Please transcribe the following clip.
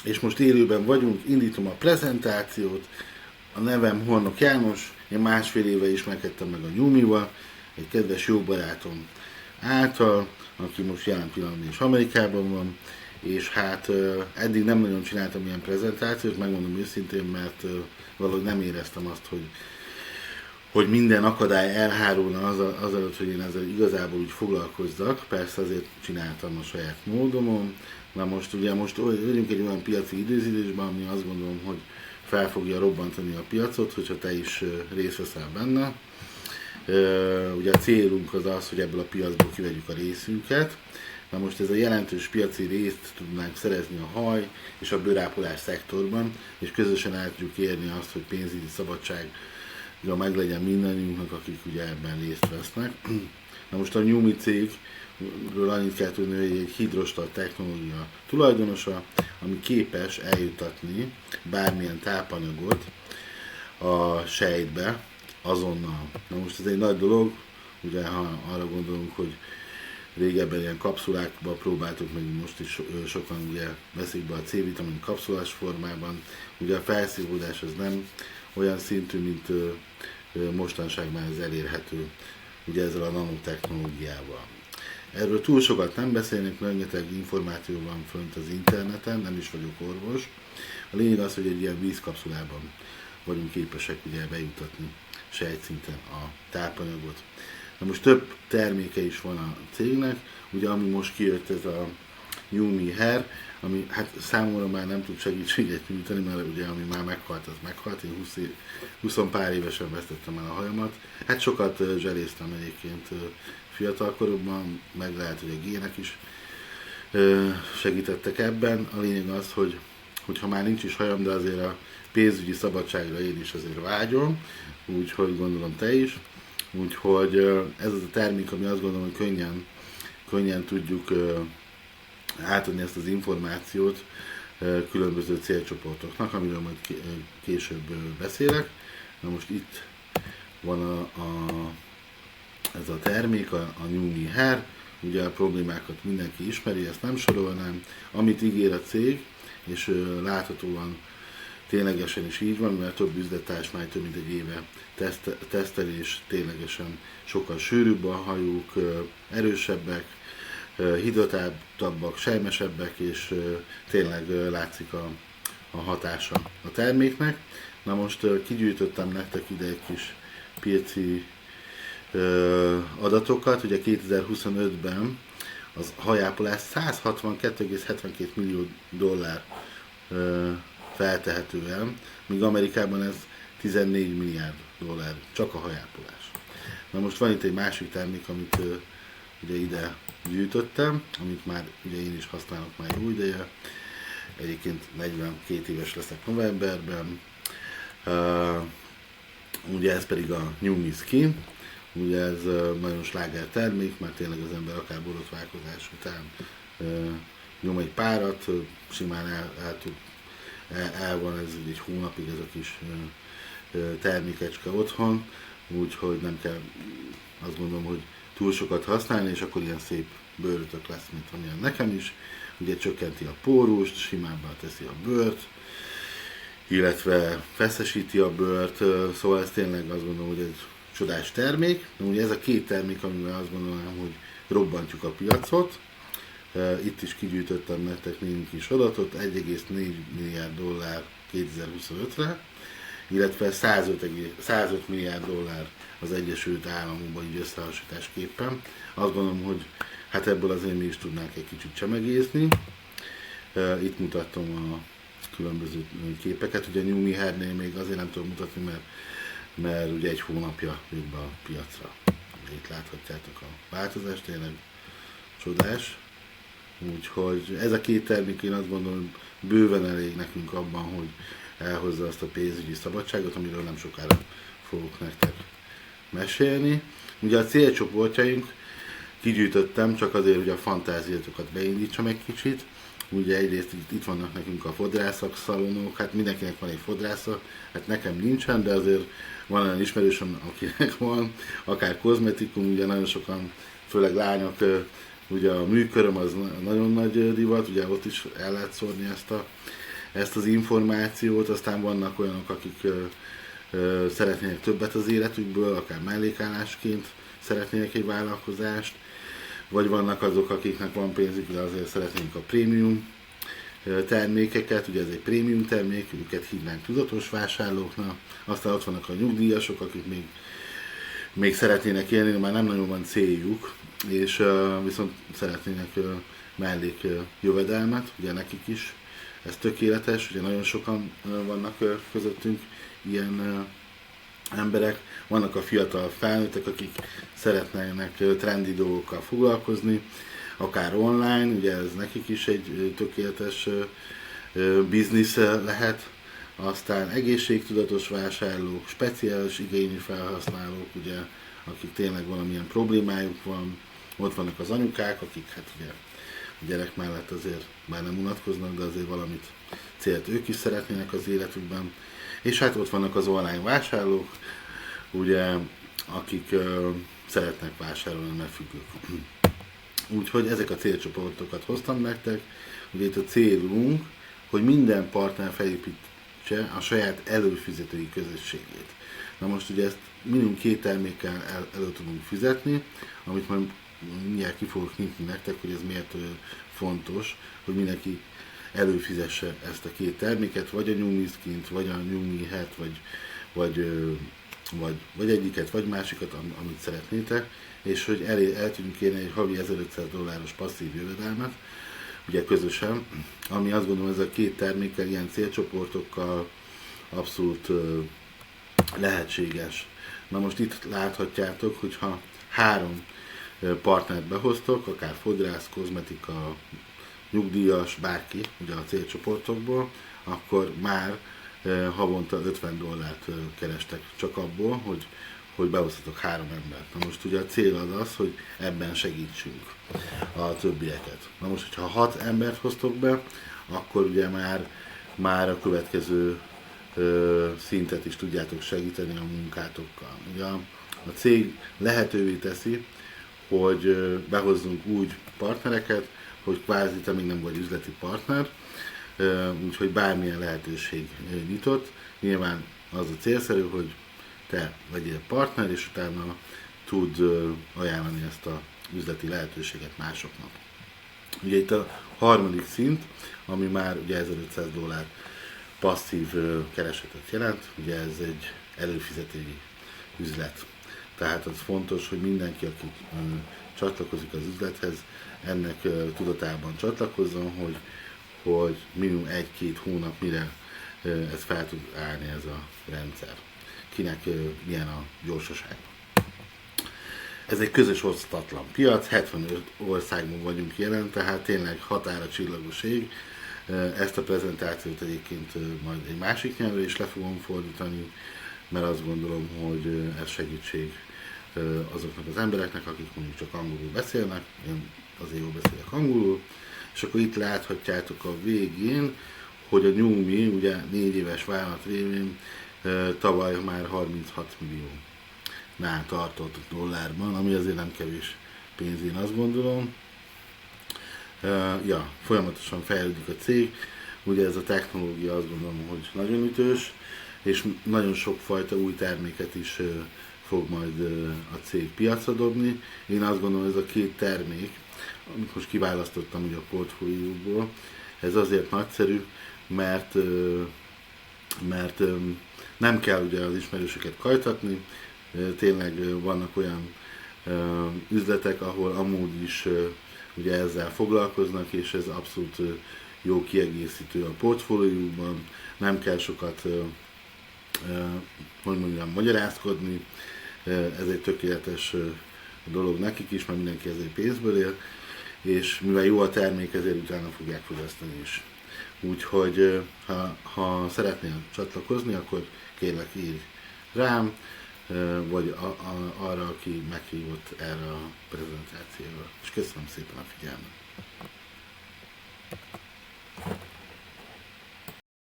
És most élőben vagyunk, indítom a prezentációt. A nevem Hornok János, én másfél éve ismerkedtem meg a Nyumival, egy kedves jó barátom által, aki most jelen pillanatban is Amerikában van, és hát eddig nem nagyon csináltam ilyen prezentációt, megmondom őszintén, mert valahogy nem éreztem azt, hogy minden akadály elhárulna azelőtt, hogy én ezzel igazából úgy foglalkozzak. Persze azért csináltam a saját módomon. Na most vagyunk egy olyan piaci időzítésben, ami azt gondolom, hogy fel fogja robbantani a piacot, hogyha te is részt veszel benne. Ugye a célunk az az, hogy ebből a piacból kivegyük a részünket. Na most ez a jelentős piaci részt tudnánk szerezni a haj és a bőrápolás szektorban, és közösen el tudjuk érni azt, hogy pénzügyi szabadság meglegyen mindannyiunknak, akik ugye ebben részt vesznek. Na most a Nyumi cégről annyit kell tudni, hogy egy hidrostat technológia tulajdonosa, ami képes eljutatni bármilyen tápanyagot a sejtbe azonnal. Na most ez egy nagy dolog, ugye ha arra gondolunk, hogy régebben ilyen kapszulákba próbáltuk, meg most is sokan ugye veszik be a C-vitamin kapszulás formában. Ugye a felszívódás az nem olyan szintű, mint mostanság már ez elérhető ugye ezzel a nanotechnológiával. Erről túl sokat nem beszélnek, rengeteg információ van fönt az interneten, nem is vagyok orvos. A lényeg az, hogy egy ilyen vízkapszulában vagyunk képesek ugye bejutatni sejtszinten a tápanyagot. Na most több terméke is van a cégnek, ugye ami most kijött ez a Nyumi Hair, ami hát számomra már nem tud segítséget nyújtani, mert ugye ami már meghalt, az meghalt. Én 20 pár évesen vesztettem el a hajamat. Hát sokat zseléztem egyébként fiatalkoromban, meg lehet, hogy a gének is segítettek ebben. A lényeg az, hogy ha már nincs is hajam, de azért a pénzügyi szabadságra én is azért vágyom, úgyhogy gondolom te is. Úgyhogy ez az a termék, ami azt gondolom, hogy könnyen tudjuk átadni ezt az információt különböző célcsoportoknak, amiről majd később beszélek. Na most itt van ez a termék, a Nyumi Hair, ugye a problémákat mindenki ismeri, ezt nem sorolnám. Amit ígér a cég, és láthatóan ténylegesen is így van, mert több üzlettárs már több mint egy éve tesztel, és ténylegesen sokkal sűrűbb a hajók, erősebbek, hidratáltabbak, sejmesebbek, és tényleg látszik a hatása a terméknek. Na most kigyűjtöttem nektek ide egy kis piaci adatokat, ugye 2025-ben az hajápolás 162,72 millió dollár feltehetően, míg Amerikában ez 14 milliárd dollár, csak a hajápolás. Na most van itt egy másik termék, amit ugye ide gyűjtöttem, amit már ugye én is használok már jó ideje. Egyébként 42 éves leszek novemberben. Ugye ez pedig a Nyumi Skin. Ugye ez nagyon sláger termék, mert tényleg az ember akár borotválkozás után nyom egy párat, simán el van ez egy hónapig ez a kis termékecske otthon, úgyhogy nem kell azt gondolom, hogy túl sokat használni, és akkor ilyen szép bőrötök lesz, mint amilyen nekem is. Ugye csökkenti a pórust, simábbá teszi a bőrt, illetve feszesíti a bőrt, szóval ez tényleg azt gondolom, hogy egy csodás termék. Ugye ez a két termék, amivel azt gondolom, hogy robbantjuk a piacot. Itt is kigyűjtöttem nektek négy kis adatot, 1,4 milliárd dollár 2025-re, illetve 105 milliárd dollár az Egyesült Államokban így összehasonlításképpen. Azt gondolom, hogy hát ebből azért mi is tudnánk egy kicsit csemegészni. Itt mutattam a különböző képeket, ugye a Nyumi Hairnél még azért nem tudom mutatni, mert ugye egy hónapja jött be a piacra. Itt láthatjátok a változást, tényleg csodás. Úgyhogy ez a két termék, én azt gondolom, hogy bőven elég nekünk abban, hogy elhozza azt a pénzügyi szabadságot, amiről nem sokára fogok nektek mesélni. Ugye a célcsoportjaink kigyűjtöttem csak azért, hogy a fantáziátokat beindítsam egy kicsit. Ugye egyrészt itt vannak nekünk a fodrászak, szalonok, hát mindenkinek van egy fodrásza, hát nekem nincsen, de azért van olyan ismerősöm, akinek van, akár kozmetikum, ugye nagyon sokan, főleg lányok, ugye a műköröm az nagyon nagy divat, ugye ott is el lehet szórni ezt a ezt az információt, aztán vannak olyanok, akik szeretnének többet az életükből, akár mellékállásként szeretnének egy vállalkozást, vagy vannak azok, akiknek van pénzük, de azért szeretnénk a prémium termékeket, ugye ez egy prémium termék, őket hívnánk tudatos vásárlóknak, aztán ott vannak a nyugdíjasok, akik még szeretnének élni, már nem nagyon van céljuk, és viszont szeretnének mellék jövedelmet, ugye nekik is ez tökéletes, ugye nagyon sokan vannak közöttünk ilyen emberek, vannak a fiatal felnőttek, akik szeretnének trendi dolgokkal foglalkozni, akár online, ugye ez nekik is egy tökéletes biznisz lehet, aztán egészségtudatos vásárlók, speciális igényű felhasználók, ugye, akik tényleg valamilyen problémájuk van, ott vannak az anyukák, akik hát ugye a gyerek mellett azért már nem unatkoznak, de azért valamit célt ők is szeretnének az életükben, és hát ott vannak az online vásárlók, ugye, akik szeretnek vásárolni, mert függők. Úgyhogy ezek a célcsoportokat hoztam nektek. Ugye itt a célunk, hogy minden partner felépítse a saját előfizetői közösségét. Na most ugye ezt minimum 2 termékkel elő tudunk fizetni, amit majd mindjárt ki fogok nyitni nektek, hogy ez miért fontos, hogy mindenki előfizesse ezt a 2 terméket, vagy a New Me Skint, vagy a New Me Hat, vagy egyiket, vagy másikat, amit szeretnétek, és hogy el tudjunk érni egy havi $1500 passzív jövedelmet, ugye közösen, ami azt gondolom, ez a 2 termékkel, ilyen célcsoportokkal abszolút lehetséges. Na most itt láthatjátok, hogyha 3 partnert behoztok, akár fodrász, kozmetika, nyugdíjas, bárki, ugye a célcsoportokból, akkor már havonta $50 kerestek csak abból, hogy behoztatok 3 embert. Na most ugye a cél az, hogy ebben segítsünk a többieket. Na most, hogyha 6 embert hoztok be, akkor ugye már a következő szintet is tudjátok segíteni a munkátokkal. Ugye a cég lehetővé teszi, hogy behozzunk úgy partnereket, hogy kvázi te még nem vagy üzleti partner, úgyhogy bármilyen lehetőség nyitott. Nyilván az a célszerű, hogy te legyél partner, és utána tud ajánlani ezt a üzleti lehetőséget másoknak. Ugye itt a harmadik szint, ami már ugye $1500 passzív keresetet jelent, ugye ez egy előfizetői üzlet. Tehát az fontos, hogy mindenki, aki csatlakozik az üzlethez, ennek tudatában csatlakozzon, hogy minimum 1-2 hónap mire ez fel tud állni ez a rendszer. Kinek milyen a gyorsaság. Ez egy közös osztatlan piac, 75 országban vagyunk jelen, tehát tényleg határa csillagos ég. Ezt a prezentációt egyébként majd egy másik nyelvre is le fogom fordítani, mert azt gondolom, hogy ez segítség azoknak az embereknek, akik mondjuk csak angolul beszélnek, én azért jól beszélek angolul, és akkor itt láthatjátok a végén, hogy a New Me, ugye 4 éves vállalat révén tavaly már 36 milliónál tartott dollárban, ami azért nem kevés pénz, én azt gondolom. Folyamatosan fejlődik a cég, ugye ez a technológia azt gondolom, hogy nagyon ütős, és nagyon sokfajta új terméket is fog majd a cég piacra dobni. Én azt gondolom, hogy ez a 2 termék, amit most kiválasztottam ugye a portfólióból, ez azért nagyszerű, mert nem kell ugye az ismerősöket kajtatni, tényleg vannak olyan üzletek, ahol amúgy is ugye ezzel foglalkoznak, és ez abszolút jó kiegészítő a portfólióban, nem kell sokat magyarázkodni, ez egy tökéletes dolog nekik is, mert mindenki ezért pénzből él, és mivel jó a termék, ezért utána fogják fogyasztani is. Úgyhogy ha szeretnél csatlakozni, akkor kérlek írj rám, vagy arra, aki meghívott erre a prezentációra. És köszönöm szépen a figyelmet!